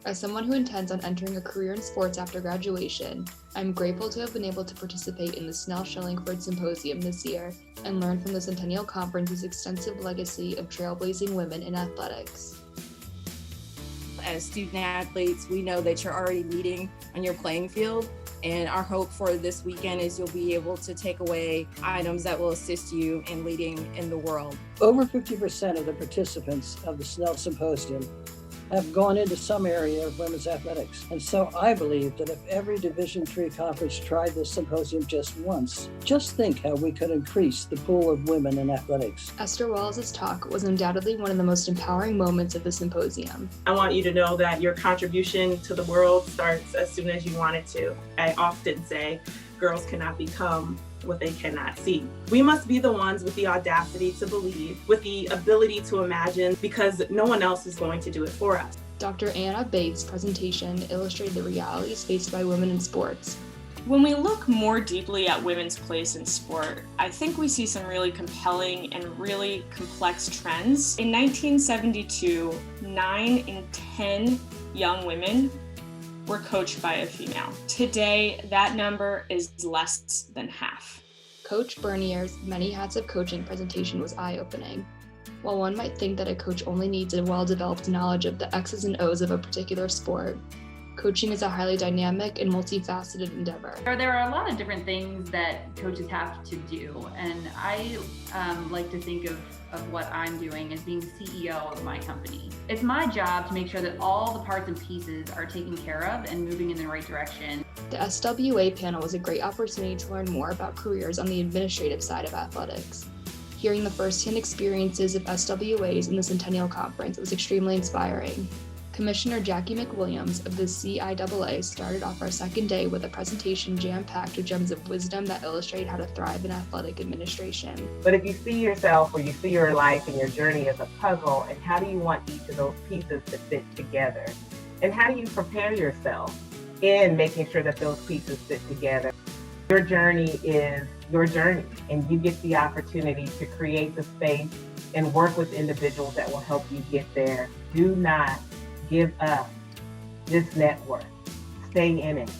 As someone who intends on entering a career in sports after graduation, I'm grateful to have been able to participate in the Snell-Shillingford Symposium this year and learn from the Centennial Conference's extensive legacy of trailblazing women in athletics. As student athletes, we know that you're already leading on your playing field, and our hope for this weekend is you'll be able to take away items that will assist you in leading in the world. Over 50% of the participants of the Snell Symposium have gone into some area of women's athletics. And so I believe that if every Division III conference tried this symposium just once, just think how we could increase the pool of women in athletics. Esther Wallace's talk was undoubtedly one of the most empowering moments of the symposium. I want you to know that your contribution to the world starts as soon as you want it to. I often say, girls cannot become what they cannot see. We must be the ones with the audacity to believe, with the ability to imagine, because no one else is going to do it for us. Dr. Anna Bates' presentation illustrated the realities faced by women in sports. When we look more deeply at women's place in sport, I think we see some really compelling and really complex trends. In 1972, 9 in 10 young women were coached by a female. Today, that number is less than half. Coach Bernier's Many Hats of Coaching presentation was eye-opening. While one might think that a coach only needs a well-developed knowledge of the X's and O's of a particular sport, coaching is a highly dynamic and multifaceted endeavor. There are a lot of different things that coaches have to do, and I like to think of what I'm doing as being the CEO of my company. It's my job to make sure that all the parts and pieces are taken care of and moving in the right direction. The SWA panel was a great opportunity to learn more about careers on the administrative side of athletics. Hearing the first-hand experiences of SWAs in the Centennial Conference was extremely inspiring. Commissioner Jackie McWilliams of the CIAA started off our second day with a presentation jam-packed with gems of wisdom that illustrate how to thrive in athletic administration. But if you see yourself or you see your life and your journey as a puzzle, and how do you want each of those pieces to fit together? And how do you prepare yourself in making sure that those pieces fit together? Your journey is your journey, and you get the opportunity to create the space and work with individuals that will help you get there. Do not give up this network. Stay in it.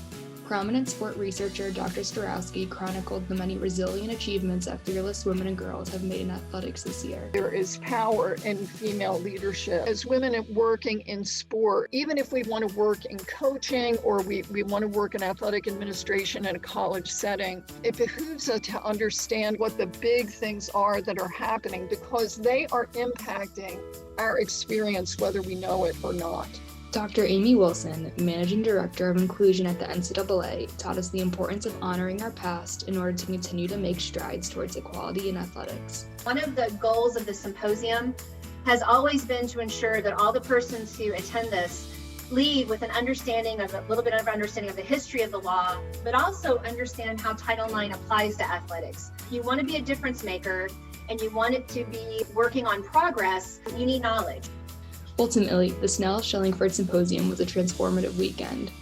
Prominent sport researcher Dr. Starowski chronicled the many resilient achievements that fearless women and girls have made in athletics this year. There is power in female leadership. As women working in sport, even if we want to work in coaching or we want to work in athletic administration in a college setting, it behooves us to understand what the big things are that are happening, because they are impacting our experience whether we know it or not. Dr. Amy Wilson, Managing Director of Inclusion at the NCAA, taught us the importance of honoring our past in order to continue to make strides towards equality in athletics. One of the goals of the symposium has always been to ensure that all the persons who attend this leave with an understanding of a little bit of understanding of the history of the law, but also understand how Title IX applies to athletics. If you want to be a difference maker and you want it to be working on progress, you need knowledge. Ultimately, the Snell-Shillingford Symposium was a transformative weekend.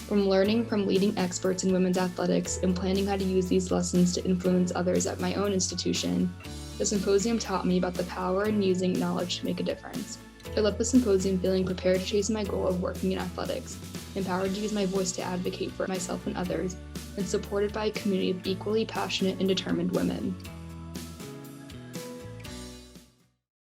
From learning from leading experts in women's athletics and planning how to use these lessons to influence others at my own institution, the symposium taught me about the power in using knowledge to make a difference. I left the symposium feeling prepared to chase my goal of working in athletics, empowered to use my voice to advocate for myself and others, and supported by a community of equally passionate and determined women.